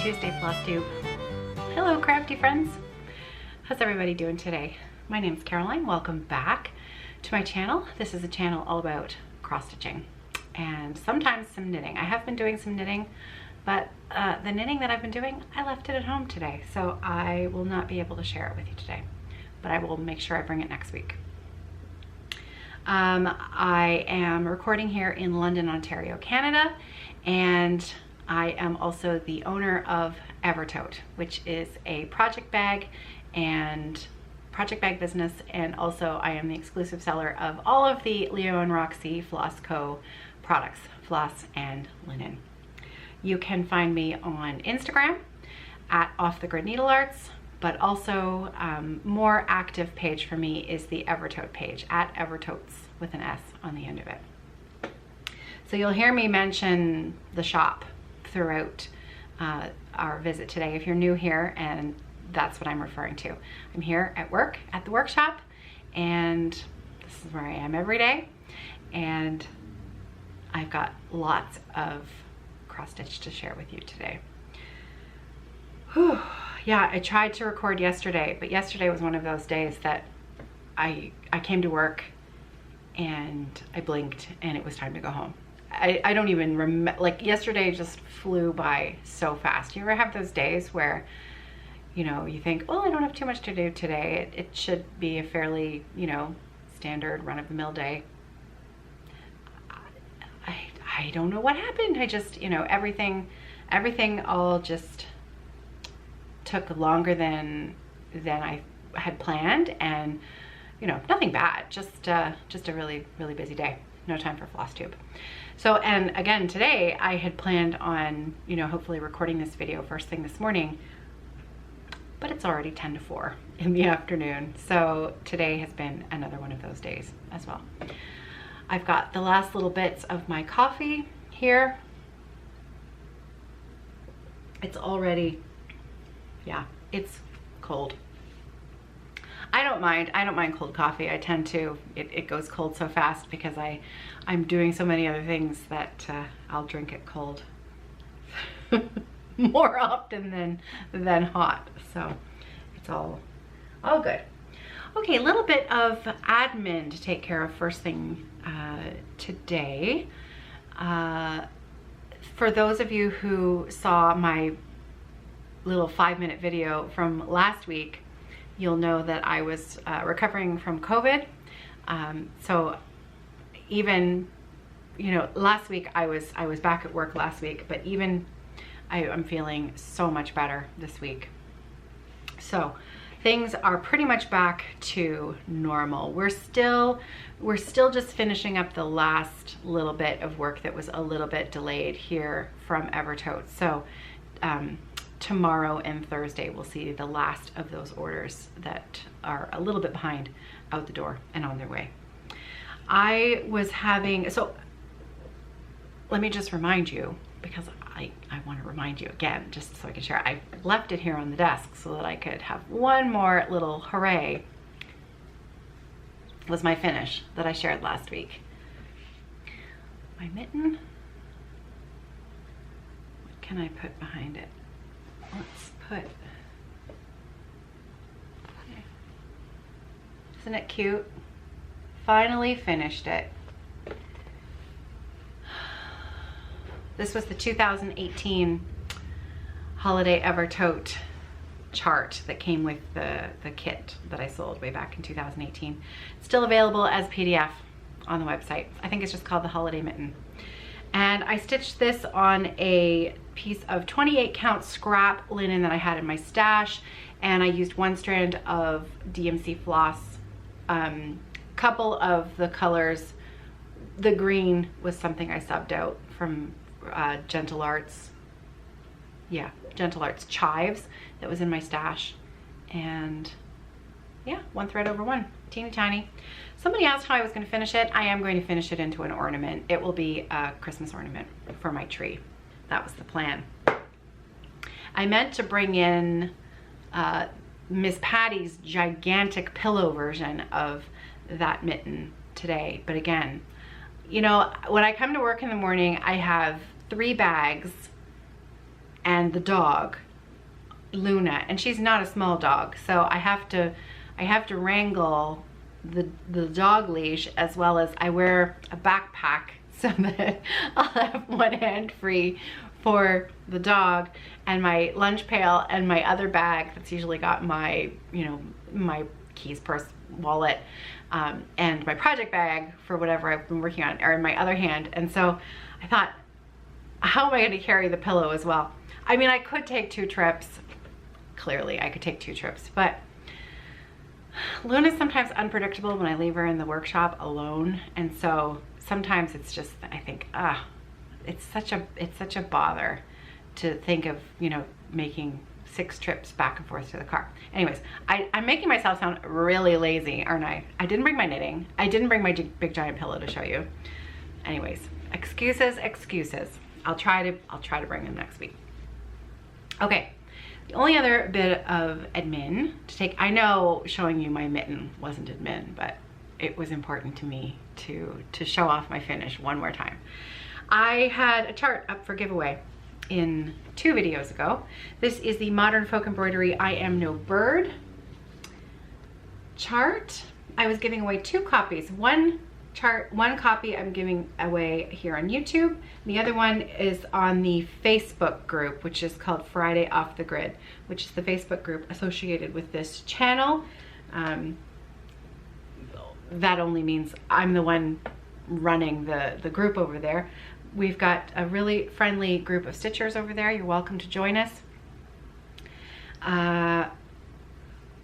Tuesday, Flosstube. Hello, crafty friends. How's everybody doing today? My name's Caroline. Welcome back to my channel. This is a channel all about cross stitching and sometimes some knitting. I have been doing some knitting, but the knitting that I've been doing, I left it at home today, so I will not be able to share it with you today, but I will make sure I bring it next week. I am recording here in London, Ontario, Canada, and I am also the owner of Evertote, which is a project bag business, and also I am the exclusive seller of all of the Leo&Roxy Floss Co. products, floss and linen. You can find me on Instagram at Off the Grid Needlearts, but also more active page for me is the Evertote page at Evertotes with an S on the end of it. So you'll hear me mention the shop throughout our visit today if you're new here, and that's what I'm referring to. I'm here at work at the workshop, and this is where I am every day, and I've got lots of cross stitch to share with you today. Whew. Yeah, I tried to record yesterday, but yesterday was one of those days that I came to work and I blinked and it was time to go home. I don't even remember, like yesterday just flew by so fast. You ever have those days where, you know, you think, oh, I don't have too much to do today. It should be a fairly, you know, standard run-of-the-mill day. I don't know what happened. I just, you know, everything all just took longer than I had planned, and you know, nothing bad, just a really busy day. No time for Flosstube. So, and again today I had planned on, you know, hopefully recording this video first thing this morning, but it's already 10 to 4 in the afternoon. So today has been another one of those days as well. I've got the last little bits of my coffee here. It's already, yeah, it's cold. I don't mind cold coffee. I tend to, it goes cold so fast because I'm doing so many other things that I'll drink it cold more often than hot. So it's all good. Okay, a little bit of admin to take care of first thing today. For those of you who saw my little 5-minute video from last week, you'll know that I was recovering from COVID. So even, you know, last week I was back at work last week, but even I'm feeling so much better this week. So things are pretty much back to normal. We're still just finishing up the last little bit of work that was a little bit delayed here from Evertote. So tomorrow and Thursday we'll see the last of those orders that are a little bit behind out the door and on their way. So let me just remind you, because I want to remind you again, just so I can share. I left it here on the desk so that I could have one more little hooray. Was my finish that I shared last week. My mitten. What can I put behind it? Let's put, isn't it cute? Finally finished it. This was the 2018 Holiday Evertote chart that came with the kit that I sold way back in 2018. It's still available as PDF on the website. I think it's just called the Holiday Mitten. And I stitched this on a piece of 28 count scrap linen that I had in my stash, and I used one strand of DMC floss. Couple of the colors, the green was something I subbed out from Gentle Arts. Yeah, Gentle Arts Chives that was in my stash, and yeah, one thread over one, teeny tiny. Somebody asked how I was going to finish it. I am going to finish it into an ornament. It will be a Christmas ornament for my tree. That was the plan. I meant to bring in Miss Patty's gigantic pillow version of that mitten today, but again, you know, when I come to work in the morning, I have 3 bags and the dog, Luna, and she's not a small dog, so I have to wrangle the dog leash, as well as I wear a backpack so that I'll have one hand free for the dog, and my lunch pail and my other bag that's usually got my, you know, my keys, purse, wallet, and my project bag for whatever I've been working on are in my other hand. And so I thought, how am I going to carry the pillow as well? I mean, I could take 2 trips. Clearly, I could take 2 trips, but Luna's sometimes unpredictable when I leave her in the workshop alone, and so sometimes it's just, I think, it's such a bother to think of, you know, making 6 trips back and forth to the car. Anyways, I'm making myself sound really lazy, aren't I? I didn't bring my knitting. I didn't bring my big giant pillow to show you. Anyways, excuses. I'll try to bring them next week. Okay. The only other bit of admin to take, I know showing you my mitten wasn't admin, but it was important to me to show off my finish one more time. I had a chart up for giveaway in 2 videos ago. This is the Modern Folk Embroidery I Am No Bird chart. I was giving away 2 copies. One copy I'm giving away here on YouTube. The other one is on the Facebook group, which is called Friday Off the Grid, which is the Facebook group associated with this channel. That only means I'm the one running the group over there. We've got a really friendly group of stitchers over there. You're welcome to join us.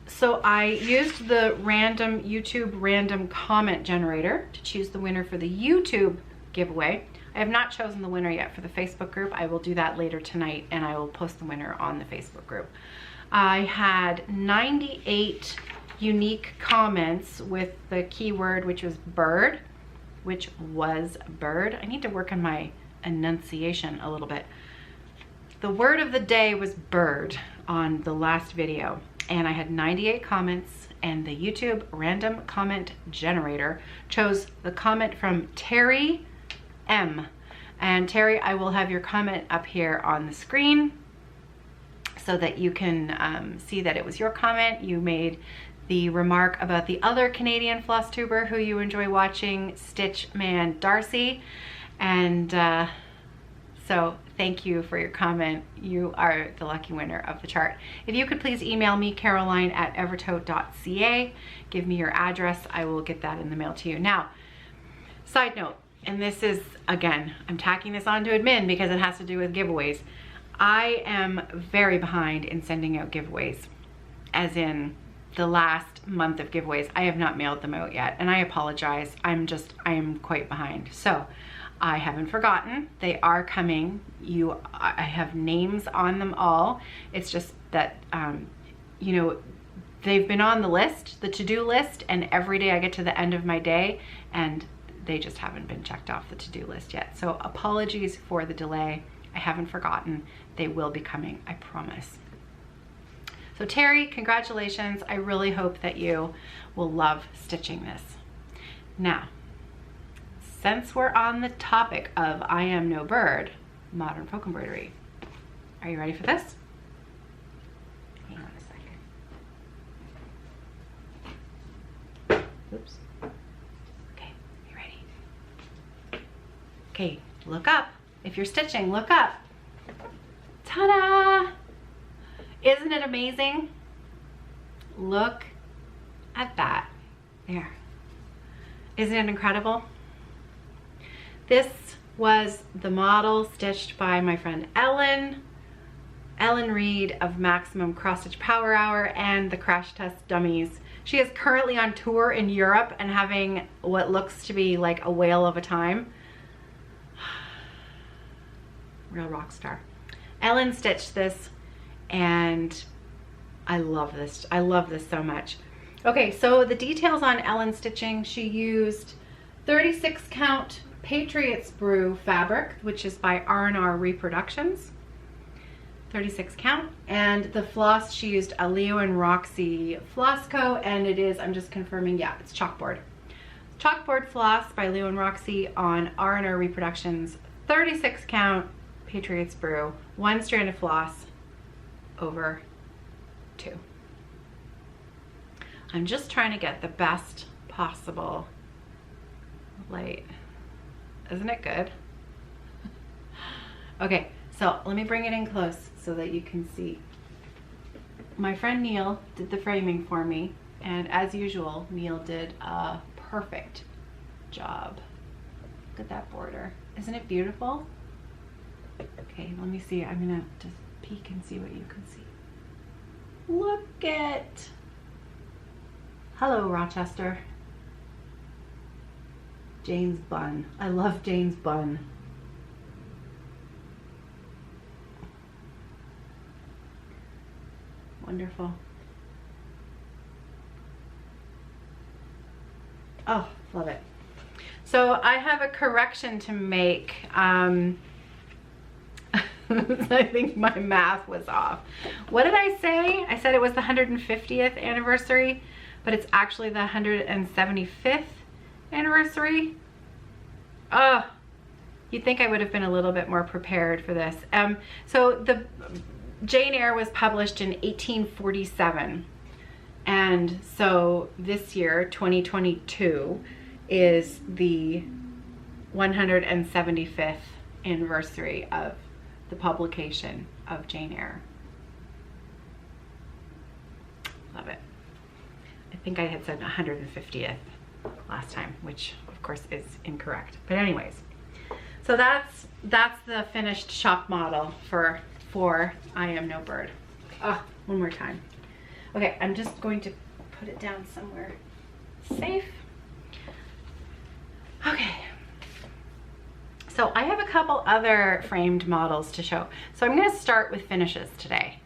So I used the random YouTube random comment generator to choose the winner for the YouTube giveaway. I have not chosen the winner yet for the Facebook group. I will do that later tonight, and I will post the winner on the Facebook group. I had 98 unique comments with the keyword, which was bird, I need to work on my enunciation a little bit. The word of the day was bird on the last video, and I had 98 comments, and the YouTube random comment generator chose the comment from Terry M. And Terry, I will have your comment up here on the screen so that you can see that it was your comment. You made the remark about the other Canadian floss tuber who you enjoy watching, Stitch Man Darcy. And so thank you for your comment. You are the lucky winner of the chart. If you could please email me, caroline@evertote.ca. Give me your address. I will get that in the mail to you. Now, side note, and this is, again, I'm tacking this on to admin because it has to do with giveaways. I am very behind in sending out giveaways, as in the last month of giveaways. I have not mailed them out yet, and I apologize. I am quite behind. So I haven't forgotten. They are coming. I have names on them all. It's just that, you know, they've been on the list, the to-do list, and every day I get to the end of my day and they just haven't been checked off the to-do list yet. So apologies for the delay. I haven't forgotten. They will be coming, I promise. So Terry, congratulations. I really hope that you will love stitching this. Now, since we're on the topic of I Am No Bird, Modern Folk Embroidery, are you ready for this? Hang on a second. Oops. Okay, you ready? Okay, look up. If you're stitching, look up. Ta-da! Isn't it amazing? Look at that. There. Isn't it incredible? This was the model stitched by my friend Ellen Reed of Maximum Cross Stitch Power Hour and the Crash Test Dummies. She is currently on tour in Europe and having what looks to be like a whale of a time. Real rock star. Ellen stitched this, and I love this. I love this so much. Okay, so the details on Ellen stitching, she used 36 count Patriot's Brew fabric, which is by R&R Reproductions. 36 count. And the floss, she used a Leo&Roxy Flossco, and it is, I'm just confirming, yeah, it's chalkboard. Chalkboard floss by Leo&Roxy on R&R Reproductions, 36 count Patriots Brew, 1 strand of floss over 2. I'm just trying to get the best possible light. Isn't it good? Okay, so let me bring it in close so that you can see. My friend Neil did the framing for me, and as usual, Neil did a perfect job. Look at that border. Isn't it beautiful? Okay, let me see. I'm gonna just peek and see what you can see. Look at, hello Rochester. Jane's bun. I love Jane's bun. Wonderful. Oh, love it. So I have a correction to make. I think my math was off. What did I say? I said it was the 150th anniversary, but it's actually the 175th anniversary. Oh, you'd think I would have been a little bit more prepared for this. So the Jane Eyre was published in 1847. And so this year, 2022, is the 175th anniversary of the publication of Jane Eyre. Love it. I think I had said 150th last time, which of course is incorrect. But anyways, so that's the finished shop model for I Am No Bird. Oh, one more time. Okay, I'm just going to put it down somewhere safe. Okay. So I have a couple other framed models to show. So I'm going to start with finishes today.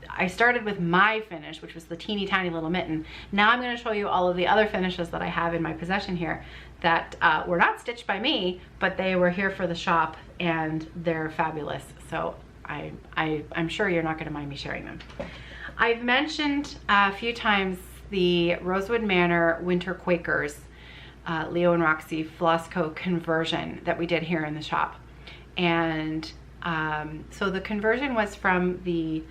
I started with my finish, which was the teeny tiny little mitten. Now I'm going to show you all of the other finishes that I have in my possession here that were not stitched by me, but they were here for the shop and they're fabulous. So I'm sure you're not going to mind me sharing them. I've mentioned a few times the Rosewood Manor Winter Quakers Leo&Roxy Flosstube conversion that we did here in the shop. And so the conversion was from the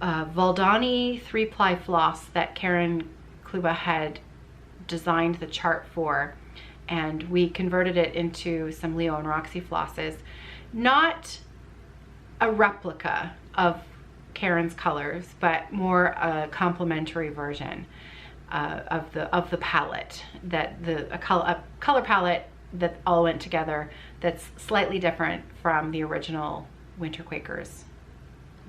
Valdani 3-ply floss that Karen Kluba had designed the chart for, and we converted it into some Leo&Roxy flosses. Not a replica of Karen's colors, but more a complementary version of the palette, that a color palette that all went together that's slightly different from the original Winter Quakers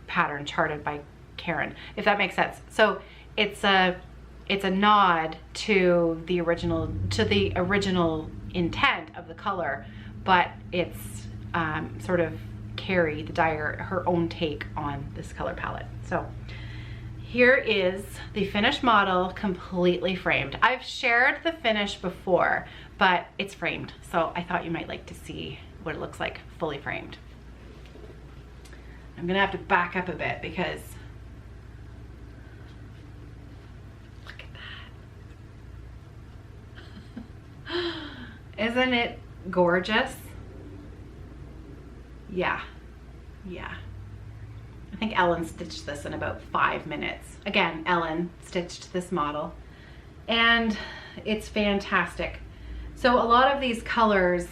pattern charted by Karen, if that makes sense. So it's a nod to the original intent of the color, but it's sort of Carrie, the dyer, her own take on this color palette. So here is the finished model, completely framed. I've shared the finish before, but it's framed, so I thought you might like to see what it looks like fully framed. I'm gonna have to back up a bit because look at that. Isn't it gorgeous? Yeah. I think Ellen stitched this in about 5 minutes. Again, Ellen stitched this model, and it's fantastic. So a lot of these colors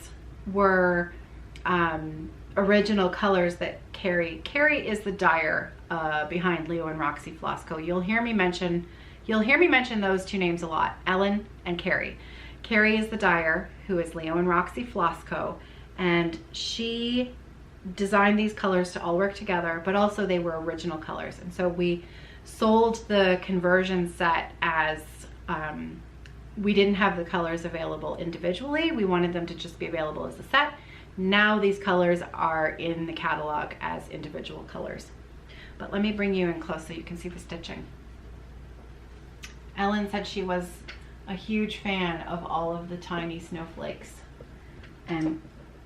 were original colors that Carrie is the dyer behind Leo&Roxy Flosstube. You'll hear me mention those two names a lot, Ellen and Carrie. Carrie is the dyer, who is Leo&Roxy Flosstube, and she designed these colors to all work together, but also they were original colors. And so we sold the conversion set as we didn't have the colors available individually. We wanted them to just be available as a set. Now these colors are in the catalog as individual colors. But let me bring you in close so you can see the stitching. Ellen said she was a huge fan of all of the tiny snowflakes, and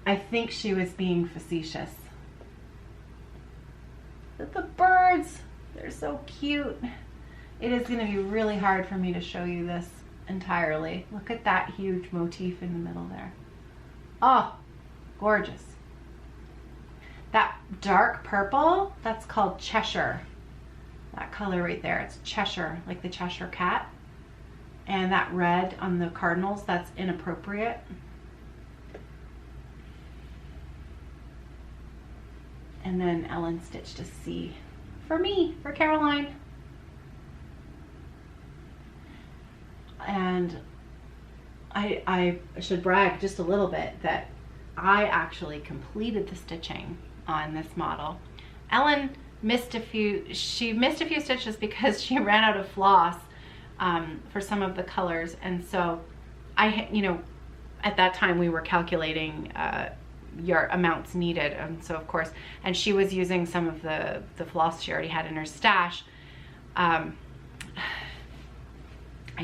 I think she was being facetious. But the birds, they're so cute. It is going to be really hard for me to show you this entirely. Look at that huge motif in the middle there. Oh, gorgeous. dark purple, that's called Cheshire. That color right there, it's Cheshire, like the Cheshire cat. And that red on the cardinals, that's inappropriate. And then Ellen stitched a C for me, for Caroline. And I should brag just a little bit that I actually completed the stitching on this model. Ellen missed a few stitches because she ran out of floss for some of the colors. And so at that time we were calculating yard amounts needed, and so of course, and she was using some of the floss she already had in her stash. I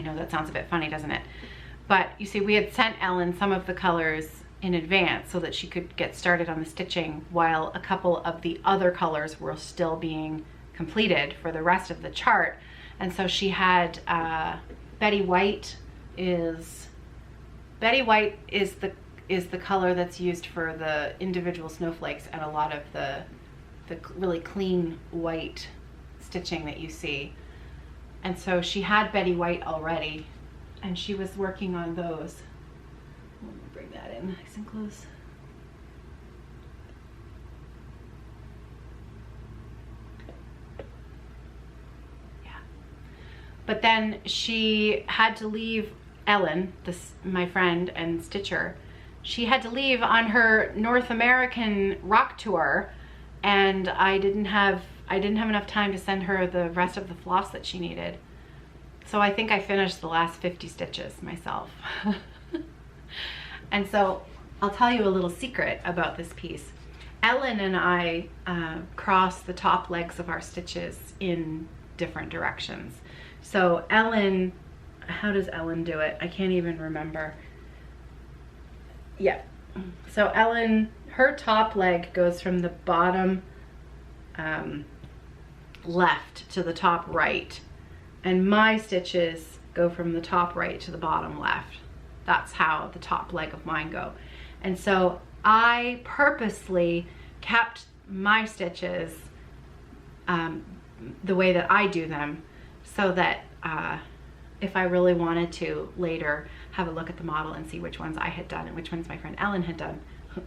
know that sounds a bit funny, doesn't it? But you see, we had sent Ellen some of the colors in advance so that she could get started on the stitching while a couple of the other colors were still being completed for the rest of the chart. And so she had Betty White is the color that's used for the individual snowflakes and a lot of the really clean white stitching that you see. And so she had Betty White already, and she was working on those. Let me bring that in nice and close. Yeah. But then she had to leave Ellen, my friend and stitcher. She had to leave on her North American rock tour, and I didn't have enough time to send her the rest of the floss that she needed. So I think I finished the last 50 stitches myself. And so I'll tell you a little secret about this piece. Ellen and I cross the top legs of our stitches in different directions. So Ellen, how does Ellen do it? I can't even remember. Yeah, so Ellen, her top leg goes from the bottom left to the top right, and my stitches go from the top right to the bottom left. That's how the top leg of mine go. And so I purposely kept my stitches the way that I do them, so that if I really wanted to later have a look at the model and see which ones I had done and which ones my friend Ellen had done,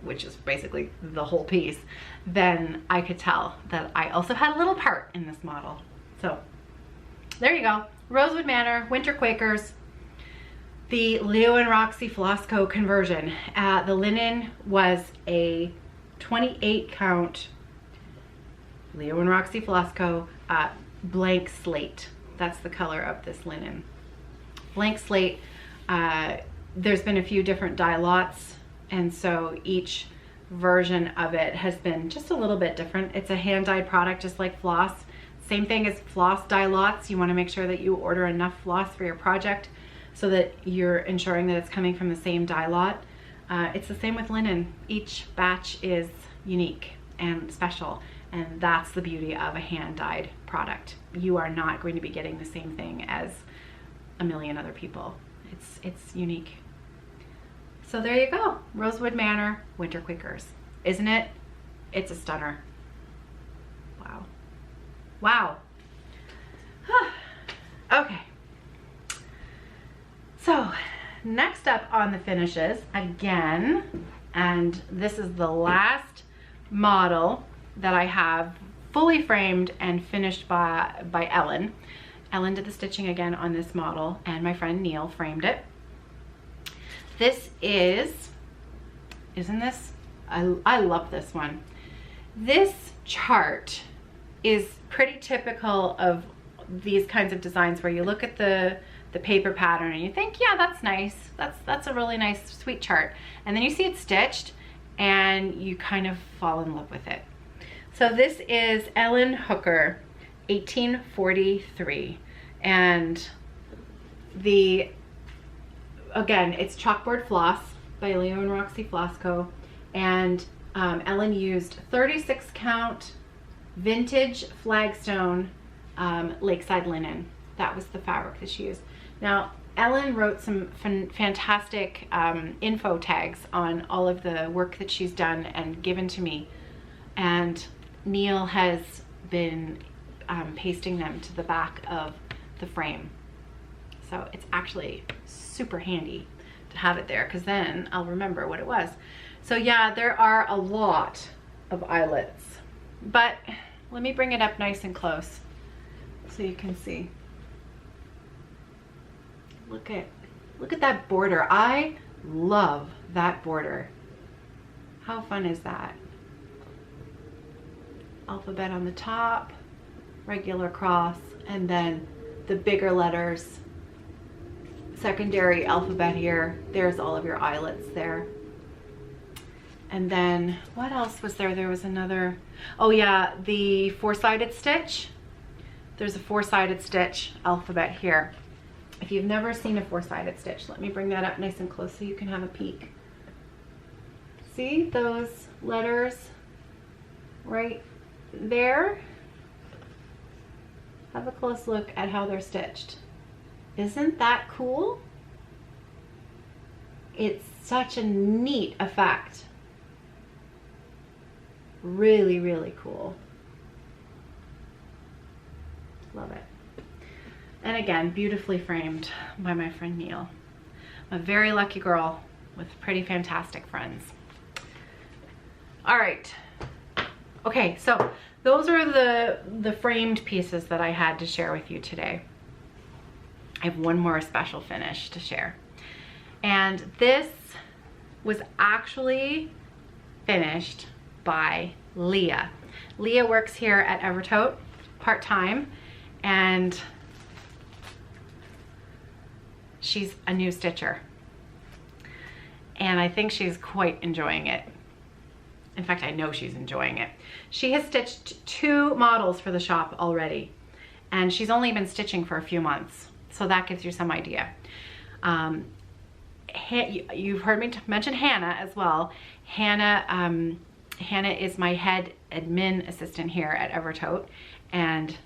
which is basically the whole piece, then I could tell that I also had a little part in this model. So there you go. Rosewood Manor, Winter Quakers, the Leo&Roxy Floss Co. conversion. The linen was a 28 count Leo&Roxy Floss Co. Blank slate. That's the color of this linen. Blank slate. There's been a few different dye lots, and so each version of it has been just a little bit different. It's a hand-dyed product, just like floss. Same thing as floss dye lots. You want to make sure that you order enough floss for your project so that you're ensuring that it's coming from the same dye lot. It's the same with linen. Each batch is unique and special, and that's the beauty of a hand-dyed product. You are not going to be getting the same thing as a million other people. It's unique. So there you go. Rosewood Manor, Winter Quakers. Isn't it? It's a stunner. Wow. Wow. Okay. So next up on the finishes, again, and this is the last model that I have fully framed and finished by Ellen. Ellen did the stitching again on this model, and my friend Neil framed it. This isn't this? I love this one. This chart is pretty typical of these kinds of designs where you look at the paper pattern and you think, yeah, that's nice. That's a really nice, sweet chart. And then you see it stitched and you kind of fall in love with it. So this is Ellen Hooker, 1843. And again, it's chalkboard floss by Leo&Roxy Floss Co. And Ellen used 36 count vintage flagstone lakeside linen. That was the fabric that she used. Now, Ellen wrote some fantastic info tags on all of the work that she's done and given to me. And Neil has been pasting them to the back of the frame. So it's actually super handy to have it there, because then I'll remember what it was. So yeah, there are a lot of eyelets, but let me bring it up nice and close so you can see. Look at that border. I love that border. How fun is that? Alphabet on the top, regular cross, and then the bigger letters, secondary alphabet here. There's all of your eyelets there. And then what else was there? There was another, oh yeah, the four-sided stitch. There's a four-sided stitch alphabet here. If you've never seen a four-sided stitch, let me bring that up nice and close so you can have a peek. See those letters right there? Have a close look at how they're stitched. Isn't that cool? It's such a neat effect. Really, really cool. Love it. And again, beautifully framed by my friend Neil. I'm a very lucky girl with pretty fantastic friends. All right. Okay, so those are the framed pieces that I had to share with you today. I have one more special finish to share. And this was actually finished by Leah. Leah works here at Evertote part-time, and she's a new stitcher. And I think she's quite enjoying it. In fact, I know she's enjoying it. She has stitched 2 models for the shop already, and she's only been stitching for a few months. So that gives you some idea. You've heard me mention Hannah as well. Hannah is my head admin assistant here at Evertote, and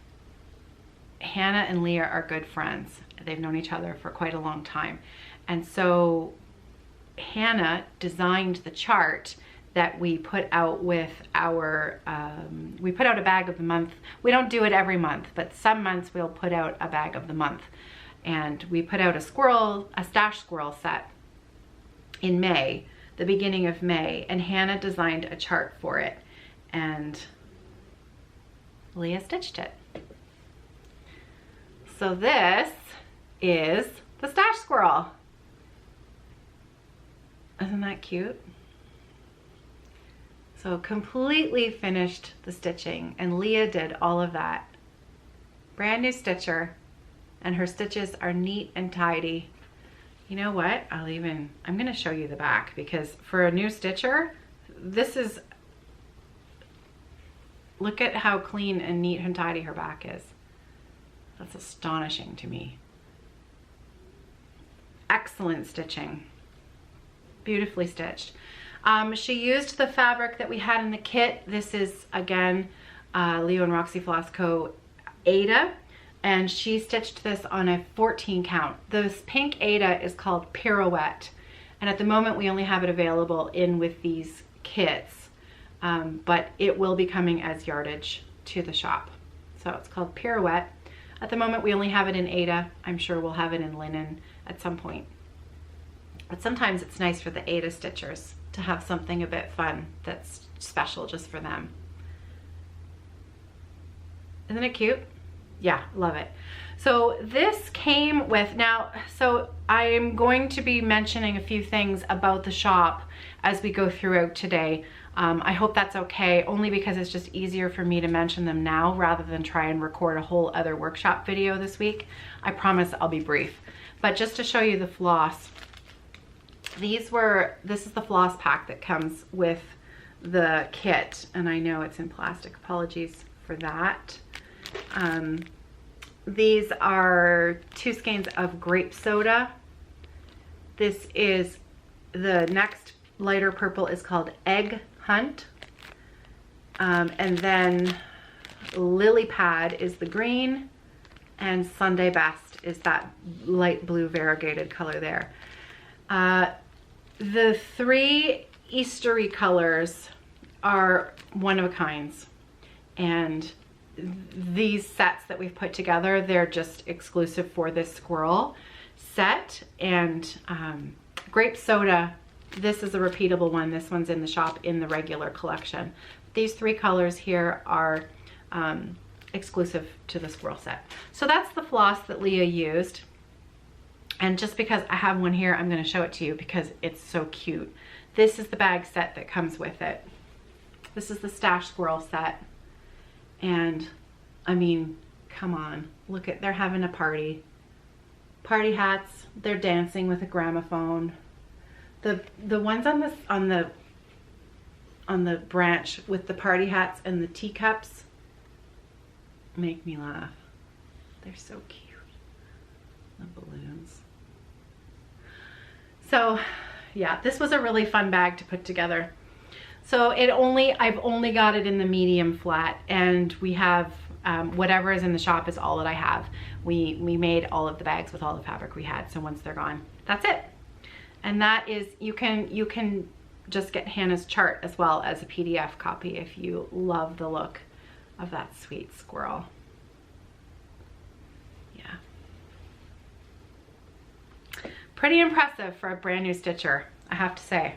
Hannah and Leah are good friends. They've known each other for quite a long time. And so Hannah designed the chart that we put out with our, we put out a bag of the month. We don't do it every month, but some months we'll put out a bag of the month. And we put out a stash squirrel set in May, the beginning of May, and Hannah designed a chart for it, and Leah stitched it. So this is the stash squirrel. Isn't that cute? So completely finished the stitching, and Leah did all of that. Brand new stitcher, and her stitches are neat and tidy. You know what? I'm gonna show you the back, because for a new stitcher, look at how clean and neat and tidy her back is. That's astonishing to me. Excellent stitching. Beautifully stitched. She used the fabric that we had in the kit. This is, again, Leo&Roxy Floss Co. Aida, and she stitched this on a 14 count. This pink Aida is called Pirouette, and at the moment we only have it available in with these kits, but it will be coming as yardage to the shop. So it's called Pirouette. At the moment we only have it in Aida. I'm sure we'll have it in linen at some point. But sometimes it's nice for the Aida stitchers to have something a bit fun that's special just for them. Isn't it cute? Yeah, love it. So this came with, so I'm going to be mentioning a few things about the shop as we go throughout today. I hope that's okay, only because it's just easier for me to mention them now rather than try and record a whole other workshop video this week. I promise I'll be brief. But just to show you the floss, this is the floss pack that comes with the kit, and I know it's in plastic, apologies for that. These are 2 skeins of grape soda. This is, the next lighter purple is called Egg Hunt. And then Lily Pad is the green, and Sunday Best is that light blue variegated color there. The 3 Eastery colors are one of a kinds. And these sets that we've put together, they're just exclusive for this squirrel set. And grape soda, this is a repeatable one. This one's in the shop in the regular collection. These 3 colors here are exclusive to the squirrel set. So that's the floss that Leah used. And just because I have one here, I'm going to show it to you because it's so cute. This is the bag set that comes with it. This is the stash squirrel set. And I mean, come on, look at, they're having a party. Party hats, they're dancing with a gramophone. The ones on the branch with the party hats and the teacups make me laugh. They're so cute. The balloons. So yeah, this was a really fun bag to put together. So I've only got it in the medium flat, and we have whatever is in the shop is all that I have. We made all of the bags with all the fabric we had. So once they're gone, that's it. And that is, you can just get Hannah's chart as well as a PDF copy if you love the look of that sweet squirrel. Yeah. Pretty impressive for a brand new stitcher, I have to say.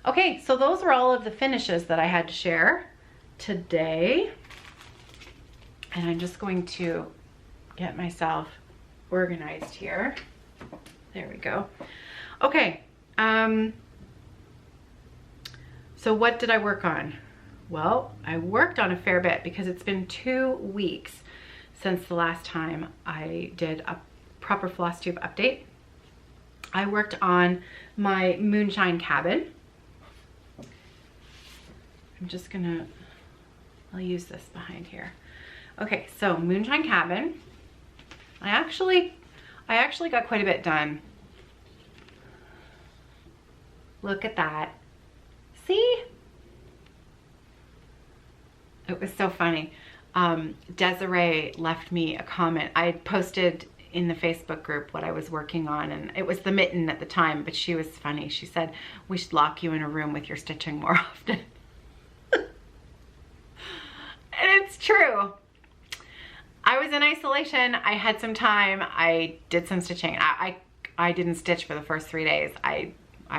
Okay, so those are all of the finishes that I had to share today. And I'm just going to get myself organized here. There we go. Okay, so what did I work on? Well, I worked on a fair bit because it's been 2 weeks since the last time I did a proper Flosstube update. I worked on my Moonshine Cabin. I'm just gonna, I'll use this behind here. Okay, so Moonshine Cabin. I actually got quite a bit done. Look at that. See? It was so funny. Desiree left me a comment. I posted in the Facebook group what I was working on, and it was the Mitten at the time, but she was funny. She said, we should lock you in a room with your stitching more often. And it's true. I was in isolation. I had some time. I did some stitching. I didn't stitch for the first 3 days. I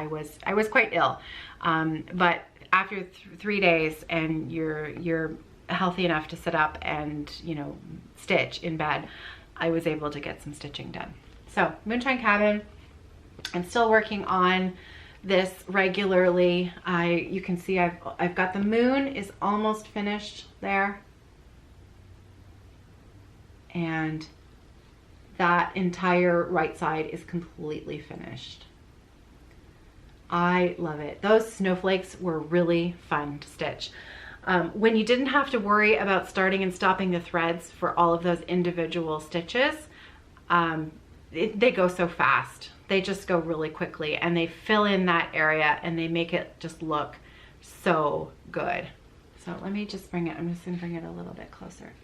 was quite ill. But after 3 days and you're healthy enough to sit up and, you know, stitch in bed, I was able to get some stitching done. So Moonshine Cabin, I'm still working on this regularly. You can see I've got the moon is almost finished there. And that entire right side is completely finished. I love it. Those snowflakes were really fun to stitch. When you didn't have to worry about starting and stopping the threads for all of those individual stitches, they go so fast. They just go really quickly, and they fill in that area and they make it just look so good. So let me just bring it, I'm just gonna bring it a little bit closer.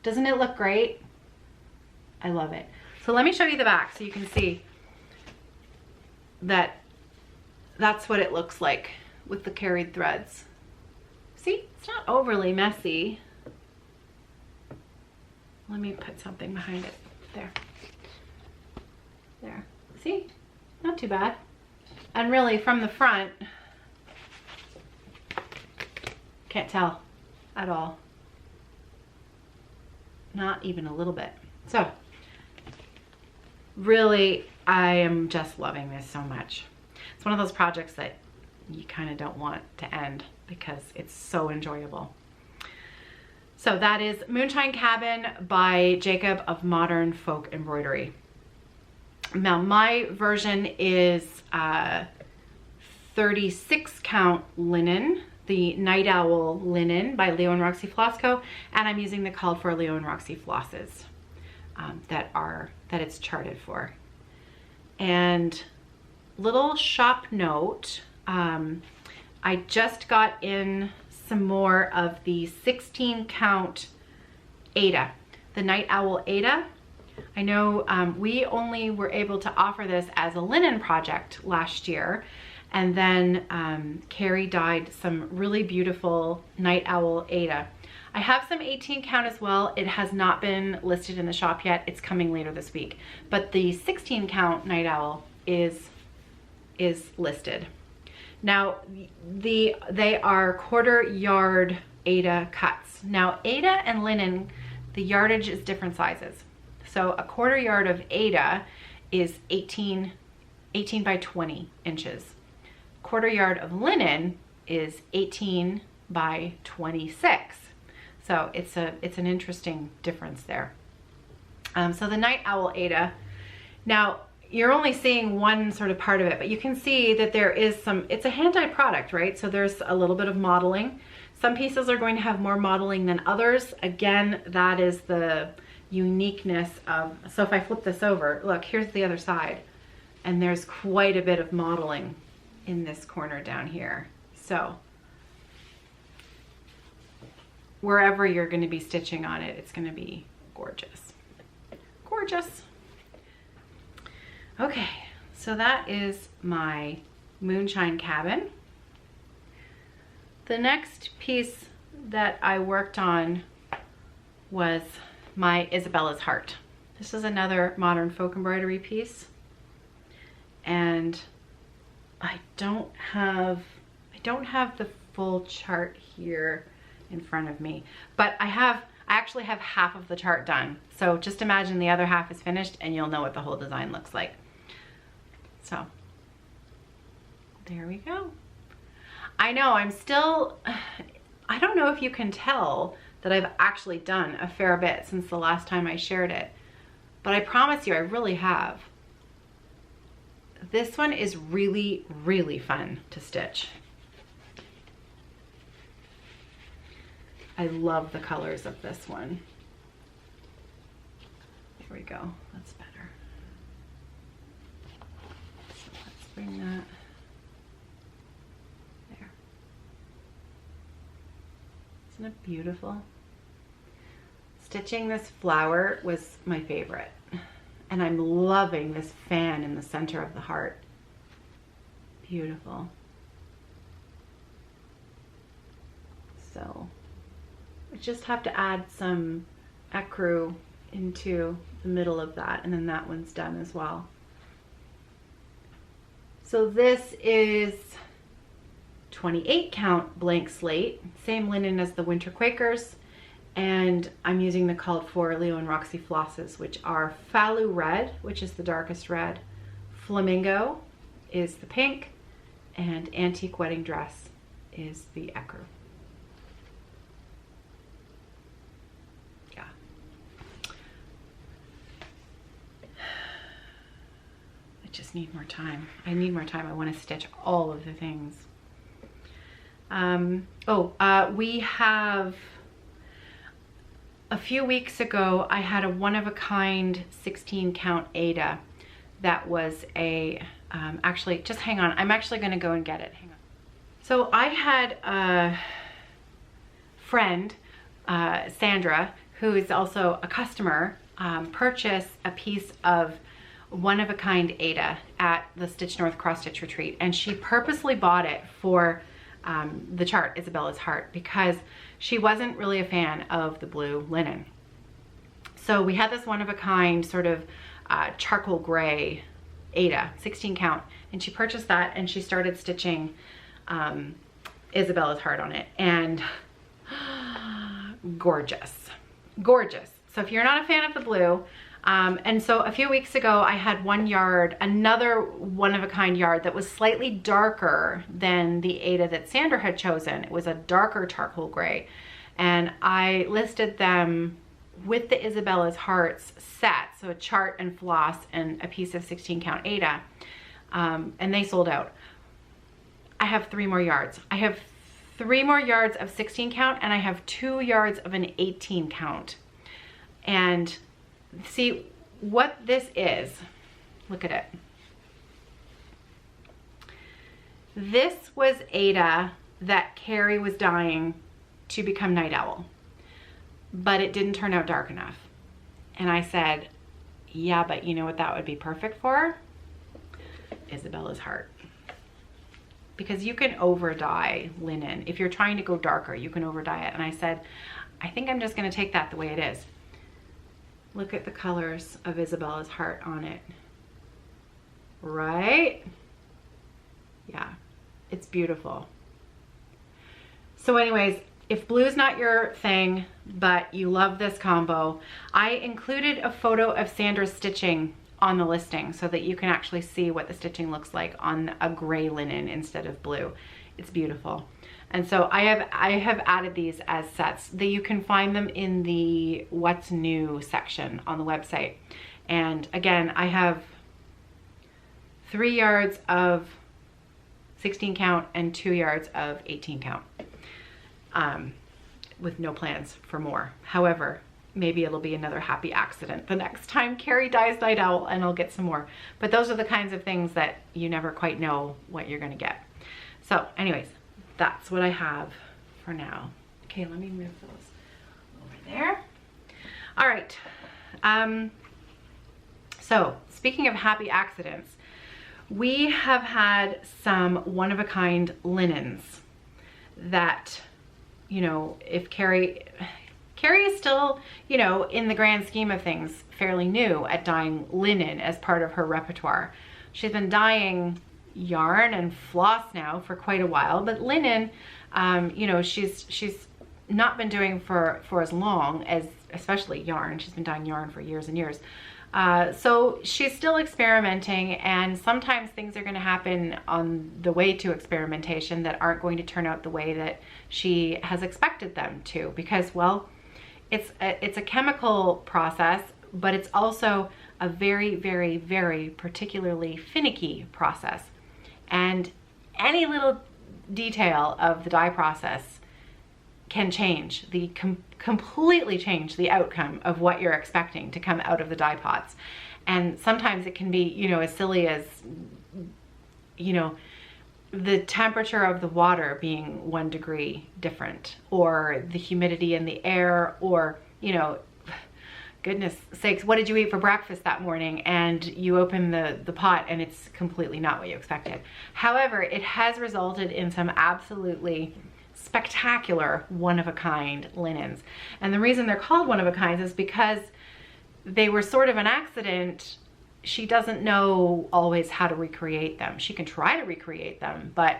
Doesn't it look great? I love it. So let me show you the back so you can see that that's what it looks like with the carried threads. See, it's not overly messy. Let me put something behind it. There. There. See? Not too bad. And really from the front, can't tell at all. Not even a little bit. So really, I am just loving this so much. It's one of those projects that you kind of don't want to end because it's so enjoyable. So that is Moonshine Cabin by Jacob of Modern Folk Embroidery. Now my version is 36 count linen, the Night Owl linen by Leo&Roxy Floss Co. And I'm using the called for Leo&Roxy flosses that it's charted for. And little shop note, I just got in some more of the 16 count Aida, the Night Owl Aida. I know we only were able to offer this as a linen project last year, And then Carrie dyed some really beautiful Night Owl Aida. I have some 18 count as well. It has not been listed in the shop yet. It's coming later this week. But the 16 count Night Owl is listed. Now, they are 1/4 yard Aida cuts. Now, Aida and linen, the yardage is different sizes. So a 1/4 yard of Aida is 18 by 20 inches. 1/4 yard of linen is 18 by 26. So it's an interesting difference there. So the Night Owl Aida. Now, you're only seeing one sort of part of it, but you can see that there is some, it's a hand-dyed product, right? So there's a little bit of modeling. Some pieces are going to have more modeling than others. Again, that is the uniqueness of, so if I flip this over, look, here's the other side, and there's quite a bit of modeling in this corner down here. So wherever you're going to be stitching on it, it's going to be gorgeous. Gorgeous. Okay, so that is my Moonshine Cabin. The next piece that I worked on was my Isabellas Heart. This is another modern folk embroidery piece, and I don't have the full chart here in front of me, but I actually have half of the chart done. So just imagine the other half is finished and you'll know what the whole design looks like. So there we go. I know I don't know if you can tell that I've actually done a fair bit since the last time I shared it, but I promise you I really have. This one is really, really fun to stitch. I love the colors of this one. There we go, that's better. So let's bring that there. Isn't it beautiful? Stitching this flower was my favorite. And I'm loving this fan in the center of the heart. Beautiful. So I just have to add some ecru into the middle of that, and then that one's done as well. So this is 28 count blank slate, same linen as the Winter Quakers, and I'm using the called for Leo&Roxy flosses, which are Falu Red, which is the darkest red, Flamingo is the pink, and Antique Wedding Dress is the ecru. Yeah. I just need more time. I need more time. I want to stitch all of the things. We have, a few weeks ago, I had a one-of-a-kind 16 count Aida that was a, actually, just hang on. I'm actually going to go and get it. Hang on. So I had a friend, Sandra, who is also a customer, purchase a piece of one-of-a-kind Aida at the Stitch North Cross Stitch Retreat, and she purposely bought it for the chart, Isabellas Heart, because she wasn't really a fan of the blue linen. So we had this one-of-a-kind sort of charcoal gray Aida, 16 count, and she purchased that and she started stitching Isabellas Heart on it, and gorgeous, gorgeous. So if you're not a fan of the blue, and so a few weeks ago I had one yard, another one-of-a-kind yard that was slightly darker than the Aida that Sandra had chosen. It was a darker charcoal gray, and I listed them with the Isabellas Hearts set, so a chart and floss and a piece of 16 count Aida, and they sold out. I have 3 more yards. I have 3 more yards of 16 count, and I have 2 yards of an 18 count. And see what this is. Look at it. This was Aida that Carrie was dyeing to become Night Owl, but it didn't turn out dark enough. And I said, yeah, but you know what that would be perfect for? Isabellas Heart. because you can over dye linen. If you're trying to go darker, you can over dye it. And I said, I think I'm just gonna take that the way it is. Look at the colors of Isabellas Heart on it. Right? Yeah, it's beautiful. So anyways, if blue's not your thing, but you love this combo, I included a photo of Sandra's stitching on the listing so that you can actually see what the stitching looks like on a gray linen instead of blue. It's beautiful. And so I have added these as sets. You can find them in the what's new section on the website. And again, I have 3 yards of 16 count and 2 yards of 18 count, with no plans for more. However, maybe it'll be another happy accident the next time Carrie dyes Night Owl and I'll get some more. But those are the kinds of things that you never quite know what you're gonna get. So anyways, that's what I have for now. Okay, let me move those over there. All right, so speaking of happy accidents, we have had some one-of-a-kind linens that, you know, if Carrie is still, you know, in the grand scheme of things, fairly new at dyeing linen as part of her repertoire. She's been dyeing yarn and floss now for quite a while, but linen, you know, she's not been doing for as long as, especially yarn. She's been dyeing yarn for years and years. So she's still experimenting, and sometimes things are going to happen on the way to experimentation that aren't going to turn out the way that she has expected them to, because, well, it's a chemical process, but it's also a very, very, very particularly finicky process. And any little detail of the dye process can change completely change the outcome of what you're expecting to come out of the dye pots. And sometimes it can be, you know, as silly as, you know, the temperature of the water being 1 degree different, or the humidity in the air, or, you know, goodness sakes, what did you eat for breakfast that morning? And you open the pot and it's completely not what you expected. However, it has resulted in some absolutely spectacular one-of-a-kind linens. And the reason they're called one-of-a-kinds is because they were sort of an accident. She doesn't know always how to recreate them. She can try to recreate them, but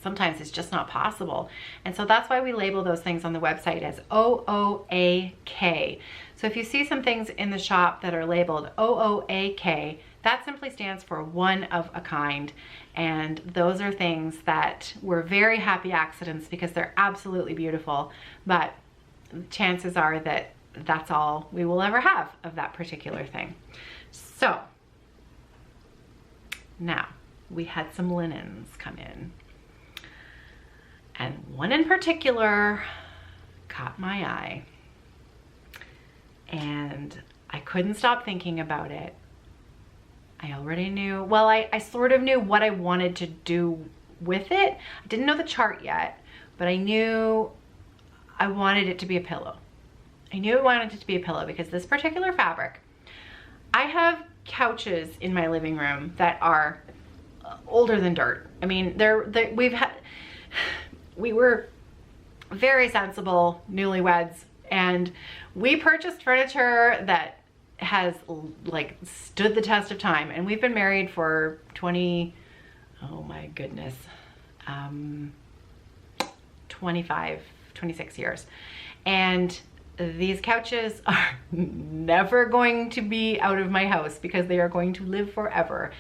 sometimes it's just not possible. And so that's why we label those things on the website as OOAK. So if you see some things in the shop that are labeled OOAK, that simply stands for one of a kind. And those are things that were very happy accidents because they're absolutely beautiful, but chances are that that's all we will ever have of that particular thing. So now we had some linens come in, and one in particular caught my eye, and I couldn't stop thinking about it. I already knew, well, I sort of knew what I wanted to do with it. I didn't know the chart yet, but I knew I wanted it to be a pillow. I knew I wanted it to be a pillow because this particular fabric, I have couches in my living room that are older than dirt. I mean, we were very sensible newlyweds, and we purchased furniture that has like stood the test of time, and we've been married for 26 years, and these couches are never going to be out of my house because they are going to live forever.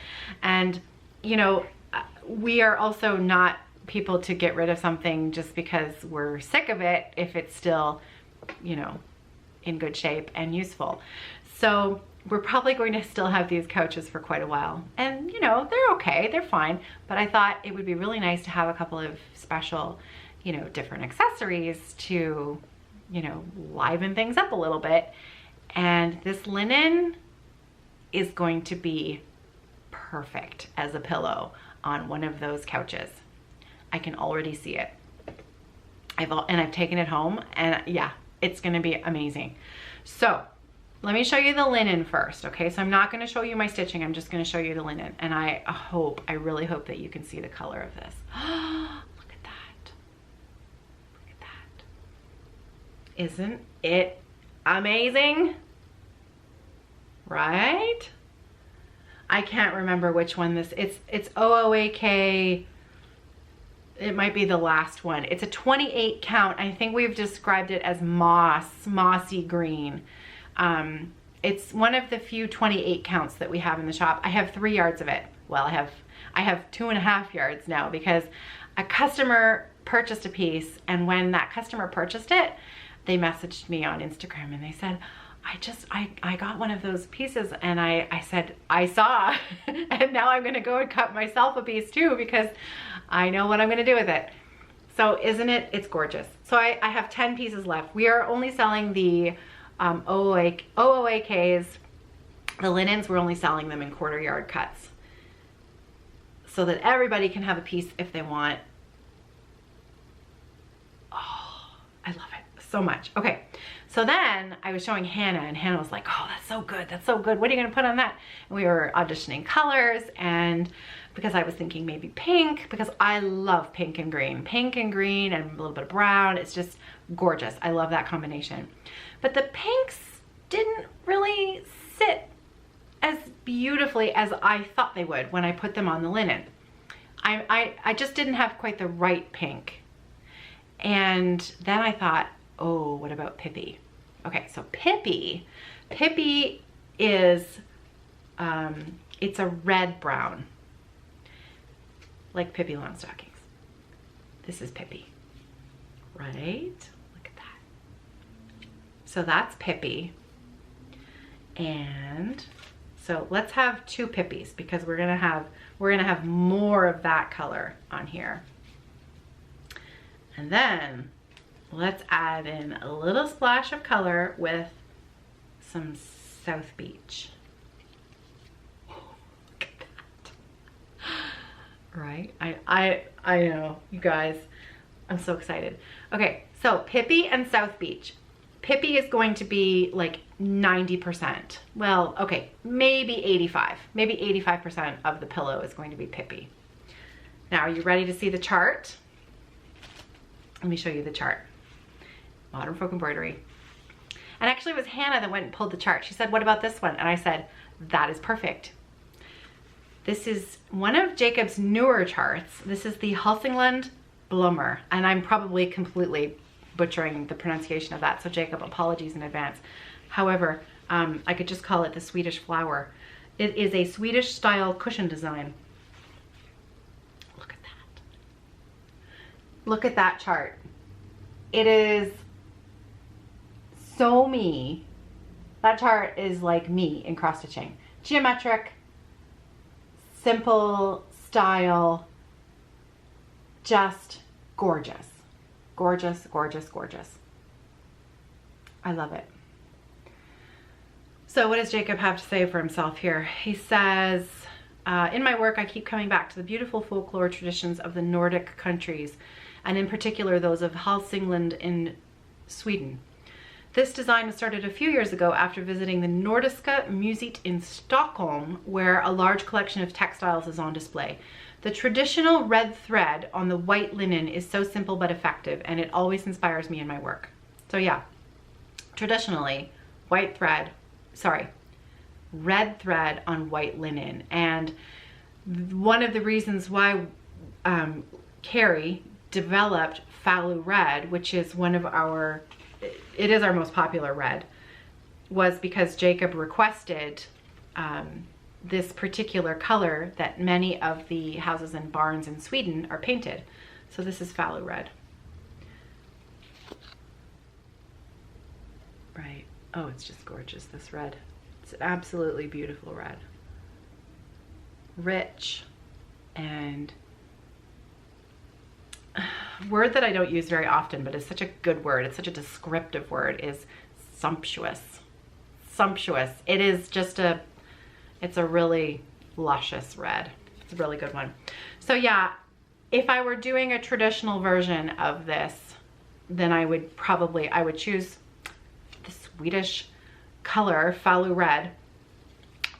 And you know, we are also not people to get rid of something just because we're sick of it if it's still, you know, in good shape and useful. So we're probably going to still have these couches for quite a while, and you know, they're okay, they're fine, but I thought it would be really nice to have a couple of special, you know, different accessories to, you know, liven things up a little bit. And this linen is going to be perfect as a pillow on one of those couches. I can already see it. I've taken it home, and yeah, it's gonna be amazing. So let me show you the linen first, okay? So I'm not gonna show you my stitching, I'm just gonna show you the linen. And I really hope that you can see the color of this. Look at that. Look at that. Isn't it amazing? Right? I can't remember which one this, it's OOAK, it might be the last one. It's a 28 count. I think we've described it as mossy green. It's one of the few 28 counts that we have in the shop. I have 3 yards of it. Well, I have 2.5 yards now because a customer purchased a piece, and when that customer purchased it, they messaged me on Instagram and they said, I got one of those pieces, and I said, I saw, and now I'm gonna go and cut myself a piece too because I know what I'm gonna do with it. So isn't it, it's gorgeous. So I have 10 pieces left. We are only selling the OOAKs, the linens, we're only selling them in 1/4 yard cuts so that everybody can have a piece if they want. Oh, I love it so much. Okay, so then I was showing Hannah, and Hannah was like, oh, that's so good, that's so good. What are you gonna put on that? And we were auditioning colors, and because I was thinking maybe pink, because I love pink and green and a little bit of brown. It's just gorgeous. I love that combination. But the pinks didn't really sit as beautifully as I thought they would when I put them on the linen. I just didn't have quite the right pink. And then I thought, oh, what about Pippi? Okay, so Pippi is, it's a red brown, like Pippi Longstockings. This is Pippi, right? Look at that. So that's Pippi. And so let's have 2 Pippis because we're gonna have more of that color on here. And then let's add in a little splash of color with some South Beach. Look at that. Right? I know, you guys. I'm so excited. Okay, so Pippi and South Beach. Pippi is going to be like 90%. Well, okay, maybe 85. Maybe 85% of the pillow is going to be Pippi. Now, are you ready to see the chart? Let me show you the chart. Modern Folk Embroidery. And actually it was Hannah that went and pulled the chart. She said, what about this one? And I said, that is perfect. This is one of Jacob's newer charts. This is the Halsingland Blommer. And I'm probably completely butchering the pronunciation of that. So Jacob, apologies in advance. However, I could just call it the Swedish flower. It is a Swedish style cushion design. Look at that. Look at that chart. It is so me. That chart is like me in cross stitching. Geometric, simple style, just gorgeous. Gorgeous, gorgeous, gorgeous. I love it. So what does Jacob have to say for himself here? He says, in my work, I keep coming back to the beautiful folklore traditions of the Nordic countries, and in particular those of Halsingland in Sweden. This design was started a few years ago after visiting the Nordiska Museet in Stockholm, where a large collection of textiles is on display. The traditional red thread on the white linen is so simple but effective, and it always inspires me in my work. So yeah, traditionally, red thread on white linen. And one of the reasons why Carrie developed Falu Red, which is one of our, it is our most popular red, was because Jacob requested this particular color that many of the houses and barns in Sweden are painted. So this is Falu Red. Right. Oh, it's just gorgeous, this red. It's an absolutely beautiful red. Rich, and word that I don't use very often, but is such a good word, it's such a descriptive word, is sumptuous. Sumptuous. It is just it's a really luscious red. It's a really good one. So yeah, if I were doing a traditional version of this, then I would choose the Swedish color, Falu Red,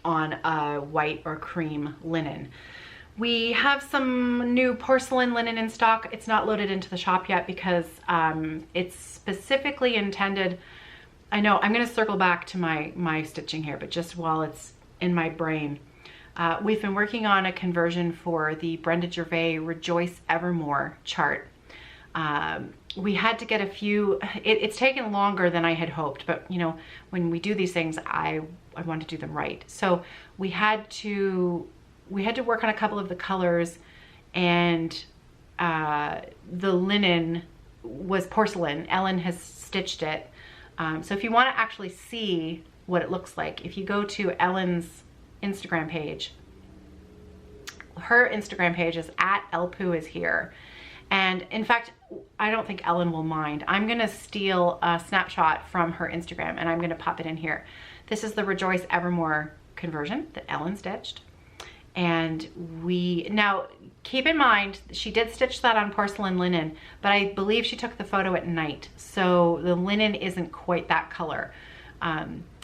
on a white or cream linen. We have some new porcelain linen in stock. It's not loaded into the shop yet because it's specifically intended. I know I'm going to circle back to my stitching here, but just while it's in my brain, we've been working on a conversion for the Brenda Gervais Rejoice Evermore chart. We had to get a few, it's taken longer than I had hoped, but you know, when we do these things, I want to do them right. So we had to work on a couple of the colors, and the linen was porcelain. Ellen has stitched it. So if you want to actually see what it looks like, if you go to Ellen's Instagram page, her Instagram page is @elpooishere. And in fact, I don't think Ellen will mind. I'm going to steal a snapshot from her Instagram and I'm going to pop it in here. This is the Rejoice Evermore conversion that Ellen stitched. And now keep in mind, she did stitch that on porcelain linen, but I believe she took the photo at night. So the linen isn't quite that color.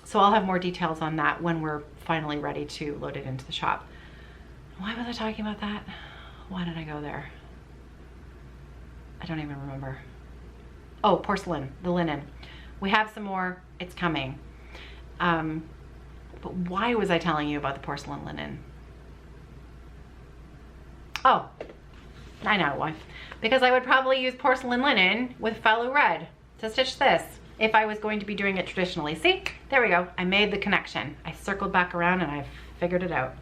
So I'll have more details on that when we're finally ready to load it into the shop. Why was I talking about that? Why did I go there? I don't even remember. Oh, porcelain, the linen. We have some more, it's coming. But why was I telling you about the porcelain linen? Oh, I know why. Because I would probably use porcelain linen with Falu Red to stitch this if I was going to be doing it traditionally. See, there we go. I made the connection. I circled back around and I figured it out.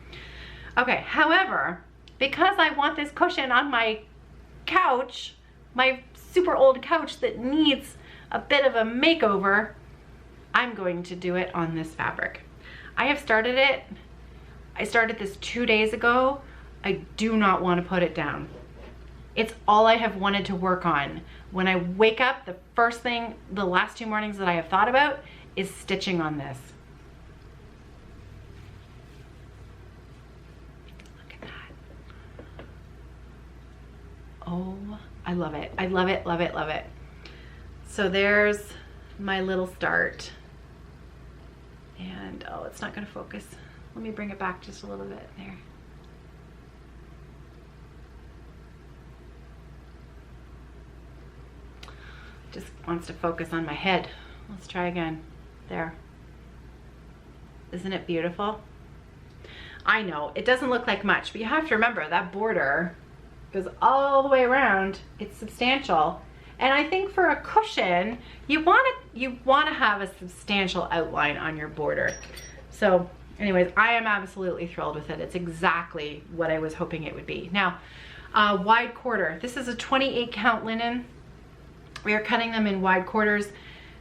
Okay, however, because I want this cushion on my couch, my super old couch that needs a bit of a makeover, I'm going to do it on this fabric. I have started it. I started this 2 days ago. I do not want to put it down. It's all I have wanted to work on. When I wake up, the first thing, the last 2 mornings that I have thought about is stitching on this. Look at that. Oh, I love it. I love it, love it, love it. So there's my little start. And oh, it's not going to focus. Let me bring it back just a little bit there. Just wants to focus on my head. Let's try again. There. Isn't it beautiful? I know it doesn't look like much, but you have to remember that border goes all the way around. It's substantial. And I think for a cushion, you want to have a substantial outline on your border. So anyways, I am absolutely thrilled with it. It's exactly what I was hoping it would be. Now, wide quarter. This is a 28 count linen. We are cutting them in wide quarters.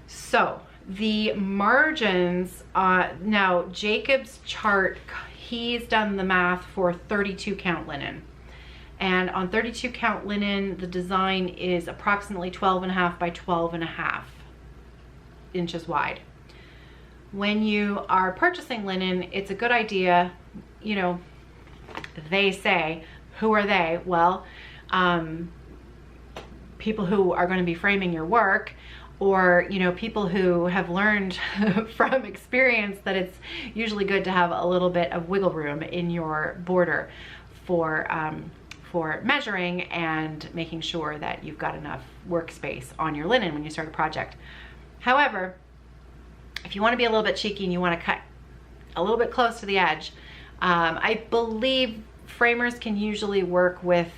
So the margins, now Jacob's chart, he's done the math for 32 count linen. And on 32 count linen, the design is approximately 12.5 by 12.5 inches wide. When you are purchasing linen, it's a good idea, you know, they say, who are they? Well, people who are going to be framing your work, or you know, people who have learned from experience that it's usually good to have a little bit of wiggle room in your border for measuring and making sure that you've got enough workspace on your linen when you start a project. However, if you want to be a little bit cheeky and you want to cut a little bit close to the edge, I believe framers can usually work with,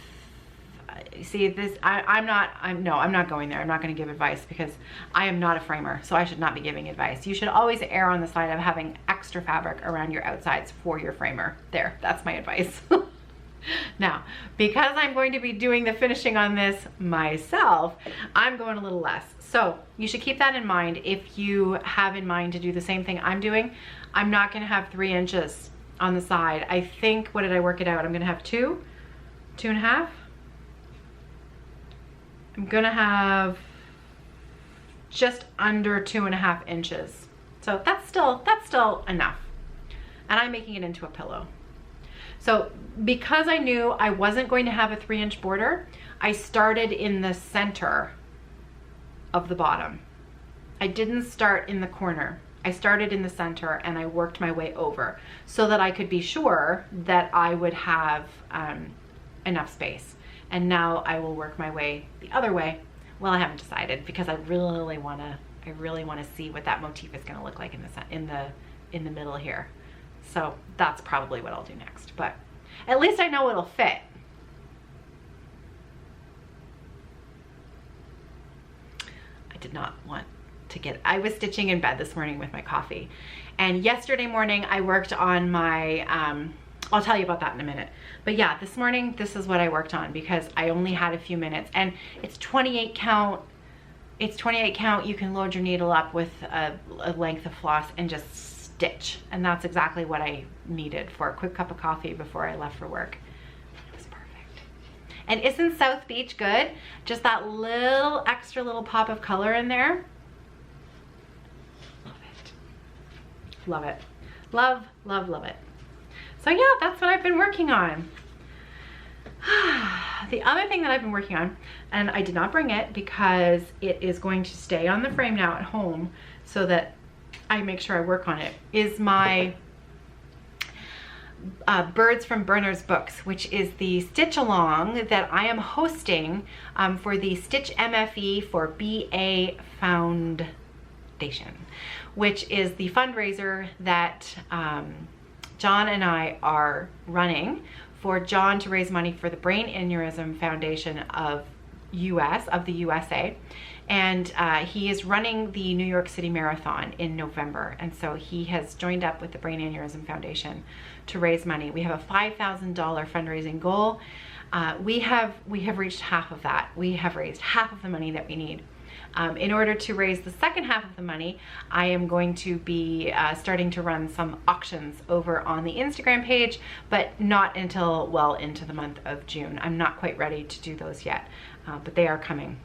see this, I'm not going there. I'm not going to give advice because I am not a framer, so I should not be giving advice. You should always err on the side of having extra fabric around your outsides for your framer. There, that's my advice. Now, because I'm going to be doing the finishing on this myself, I'm going a little less. So you should keep that in mind if you have in mind to do the same thing I'm doing. I'm not going to have 3 inches on the side. I think, what did I work it out? I'm going to have 2.5. I'm going to have just under 2.5 inches. So that's still enough. And I'm making it into a pillow. So because I knew I wasn't going to have a 3-inch border, I started in the center of the bottom. I didn't start in the corner. I started in the center and I worked my way over so that I could be sure that I would have enough space. And now I will work my way the other way. Well, I haven't decided because I really want to see what that motif is going to look like in the middle here. So that's probably what I'll do next, but at least I know it'll fit. I did not want to I was stitching in bed this morning with my coffee, and yesterday morning I worked on my I'll tell you about that in a minute. But yeah, this morning this is what I worked on because I only had a few minutes, and it's 28 count. It's 28 count. You can load your needle up with a length of floss and just stitch, and that's exactly what I needed for a quick cup of coffee before I left for work. It was perfect. And isn't South Beach good? Just that little extra little pop of color in there. Love it. Love, love, love it. So yeah, that's what I've been working on. The other thing that I've been working on, and I did not bring it because it is going to stay on the frame now at home so that I make sure I work on it, is my Birds from Berners books, which is the stitch along that I am hosting for the Stitch MFE for BA Foundation, which is the fundraiser that John and I are running for John to raise money for the Brain Aneurysm Foundation of the USA. And he is running the New York City Marathon in November. And so he has joined up with the Brain Aneurysm Foundation to raise money. We have a $5,000 fundraising goal. We have reached half of that. We have raised half of the money that we need. In order to raise the second half of the money, I am going to be starting to run some auctions over on the Instagram page, but not until well into the month of June. I'm not quite ready to do those yet, but they are coming.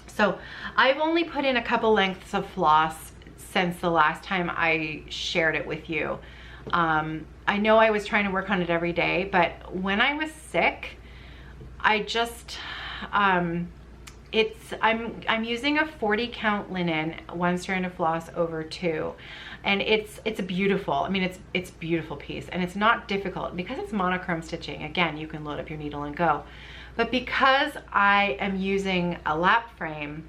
So I've only put in a couple lengths of floss since the last time I shared it with you. I know I was trying to work on it every day, but when I was sick, I just, I'm using a 40 count linen, 1 strand of floss over 2, and it's a beautiful, I mean, it's beautiful piece, and it's not difficult because it's monochrome stitching. Again, you can load up your needle and go. But because I am using a lap frame,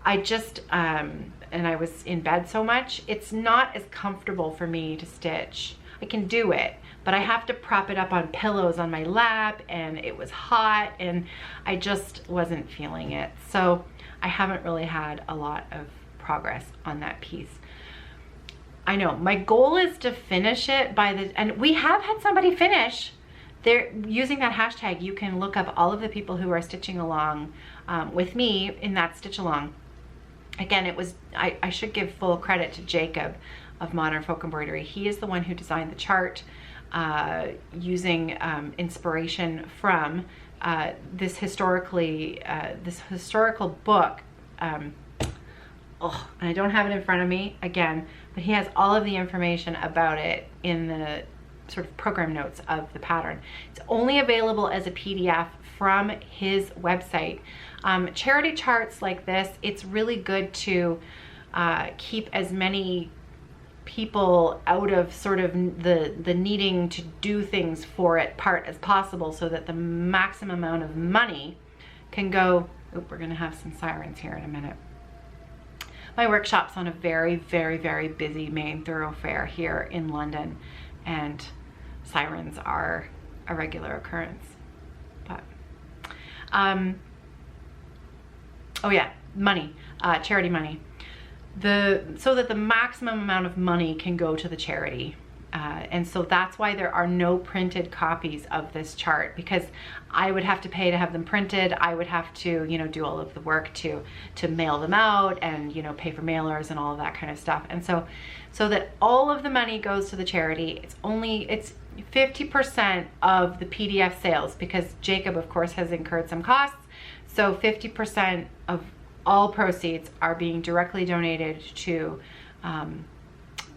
I just, and I was in bed so much, it's not as comfortable for me to stitch. I can do it, but I have to prop it up on pillows on my lap, and it was hot, and I just wasn't feeling it. So I haven't really had a lot of progress on that piece. I know my goal is to finish it by and we have had somebody finish. They're using that hashtag. You can look up all of the people who are stitching along with me in that stitch along. Again, it was, I should give full credit to Jacob of Modern Folk Embroidery. He is the one who designed the chart using inspiration from this historical book. And I don't have it in front of me again, but he has all of the information about it in the sort of program notes of the pattern. It's only available as a PDF from his website. Charity charts like this, it's really good to keep as many people out of sort of the needing to do things for it part as possible, so that the maximum amount of money can go. Oop, we're gonna have some sirens here in a minute. My workshop's on a very, very, very busy main thoroughfare here in London, and sirens are a regular occurrence. But oh yeah, money, charity money. So that the maximum amount of money can go to the charity. And so that's why there are no printed copies of this chart, because I would have to pay to have them printed. I would have to, you know, do all of the work to mail them out, and, you know, pay for mailers and all of that kind of stuff. And so that all of the money goes to the charity, it's 50% of the PDF sales, because Jacob, of course, has incurred some costs. So 50% of all proceeds are being directly donated to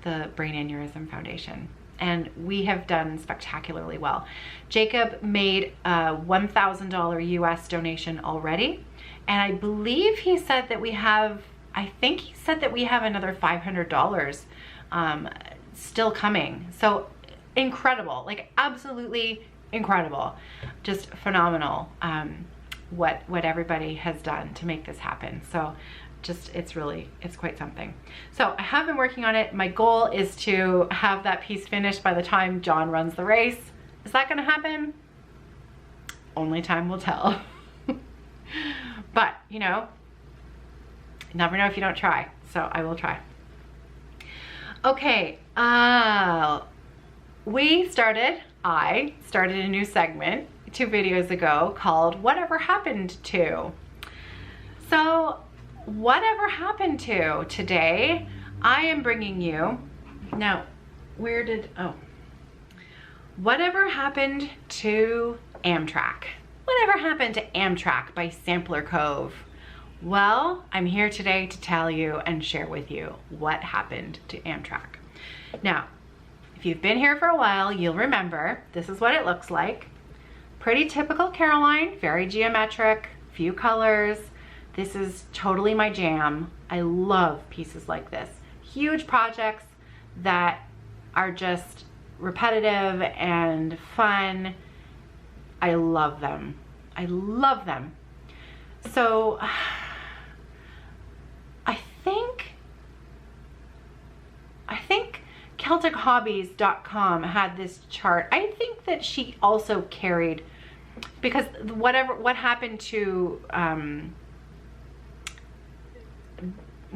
the Brain Aneurysm Foundation. And we have done spectacularly well. Jacob made a $1,000 US donation already. And I believe he said that we have I think he said that we have another $500 still coming. So incredible, like absolutely incredible, just phenomenal. What everybody has done to make this happen. So just, it's quite something. So I have been working on it. My goal is to have that piece finished by the time John runs the race. Is that gonna happen? Only time will tell. But, you know, you never know if you don't try. So I will try. Okay, I started a new segment 2 videos ago called Whatever Happened To. So whatever happened to today, I am bringing you, now whatever happened to Amtrak. Whatever happened to Amtrak by Sampler Cove? Well, I'm here today to tell you and share with you what happened to Amtrak. Now, if you've been here for a while, you'll remember this is what it looks like. Pretty typical Caroline, very geometric, few colors. This is totally my jam. I love pieces like this. Huge projects that are just repetitive and fun. I love them. I love them. So I think CelticHobbies.com had this chart. I think that she also carried, because what happened to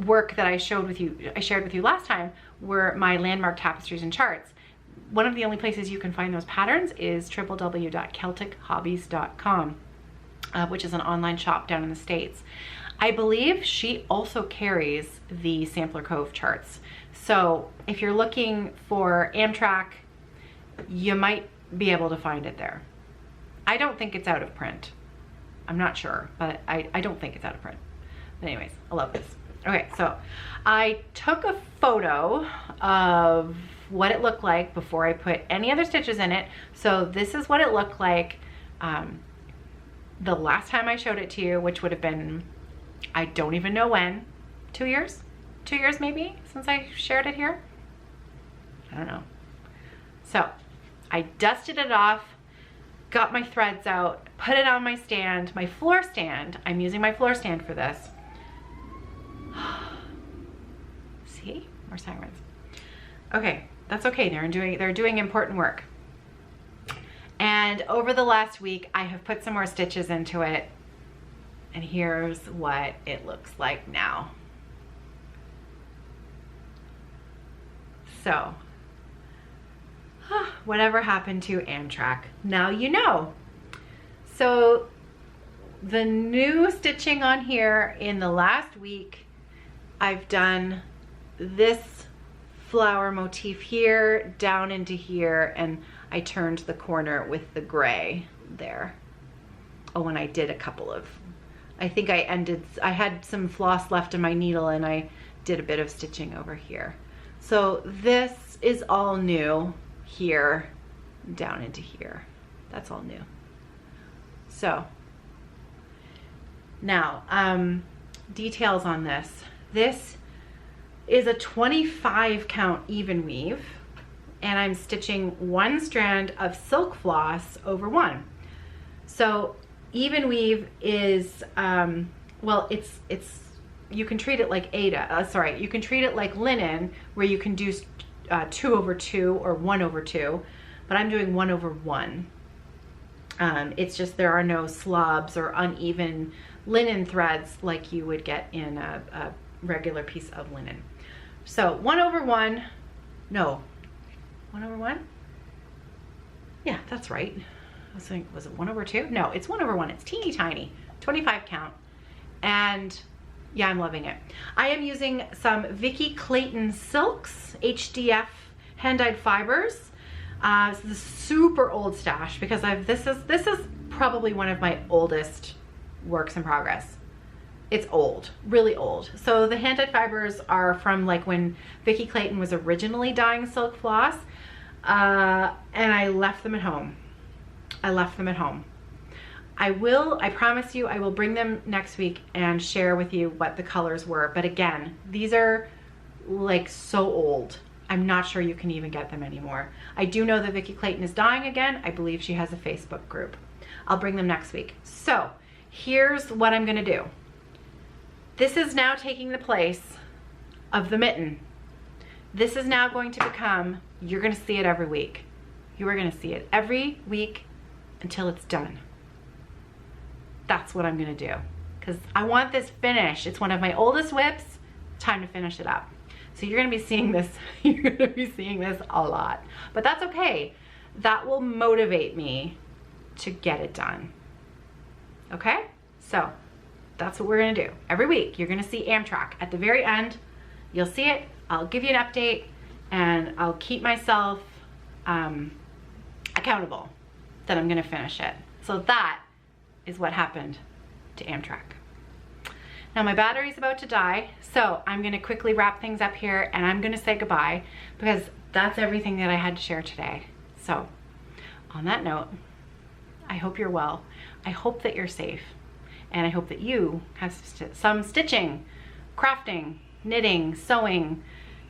work that I shared with you last time were my landmark tapestries and charts. One of the only places you can find those patterns is www.CelticHobbies.com, which is an online shop down in the States. I believe she also carries the Sampler Cove charts. So if you're looking for Amtrak, you might be able to find it there. I don't think it's out of print. I'm not sure, but I don't think it's out of print. But anyways, I love this. Okay, so I took a photo of what it looked like before I put any other stitches in it. So this is what it looked like the last time I showed it to you, which would have been, I don't even know when, 2 years? 2 years maybe since I shared it here? I don't know. So I dusted it off, got my threads out, put it on my stand, my floor stand. I'm using my floor stand for this. See, more sirens. Okay, that's okay. They're doing important work. And over the last week, I have put some more stitches into it, and here's what it looks like now. So, whatever happened to Amtrak? Now you know. So, the new stitching on here in the last week, I've done this flower motif here down into here, and I turned the corner with the gray there. Oh, and I did a couple of, I think I had some floss left in my needle, and I did a bit of stitching over here. So this is all new here down into here. That's all new. So now details on this. This is a 25 count even weave, and I'm stitching 1 strand of silk floss over 1. So even weave is well, it's you can treat it like aida. You can treat it like linen, where you can do 2 over 2 or 1 over 2, but I'm doing 1 over 1. It's just there are no slobs or uneven linen threads like you would get in a regular piece of linen. So 1 over 1, no, 1 over 1? Yeah, that's right. I was thinking, was it 1 over 2? No, it's 1 over 1. It's teeny tiny, 25 count. And yeah, I'm loving it. I am using some Vicky Clayton Silks HDF hand-dyed fibers. This is a super old stash because this is probably one of my oldest works in progress. It's old, really old. So the hand-dyed fibers are from like when Vicky Clayton was originally dyeing silk floss, and I left them at home. I promise you, I will bring them next week and share with you what the colors were. But again, these are like so old. I'm not sure you can even get them anymore. I do know that Vicki Clayton is dying again. I believe she has a Facebook group. I'll bring them next week. So here's what I'm gonna do. This is now taking the place of the mitten. This is now going to become, you're gonna see it every week. You are gonna see it every week until it's done. That's what I'm gonna do, because I want this finished. It's one of my oldest whips. Time to finish it up. So you're gonna be seeing this, you're gonna be seeing this a lot, but that's okay. That will motivate me to get it done. Okay, so that's what we're gonna do. Every week, you're gonna see Amtrak. At the very end, you'll see it, I'll give you an update, and I'll keep myself accountable that I'm gonna finish it. So that is what happened to Amtrak. Now my battery's about to die, so I'm gonna quickly wrap things up here and I'm gonna say goodbye, because that's everything that I had to share today. So on that note, I hope you're well. I hope that you're safe. And I hope that you have some stitching, crafting, knitting, sewing,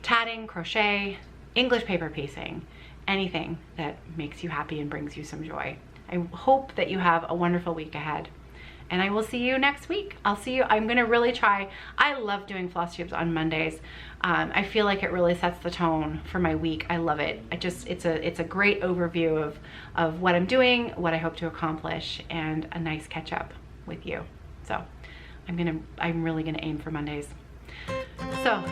tatting, crochet, English paper piecing, anything that makes you happy and brings you some joy. I hope that you have a wonderful week ahead. And I will see you next week. I'll see you. I'm gonna really try. I love doing floss tubes on Mondays. I feel like it really sets the tone for my week. I love it. It's a great overview of what I'm doing, what I hope to accomplish, and a nice catch up with you. So I'm really gonna aim for Mondays. So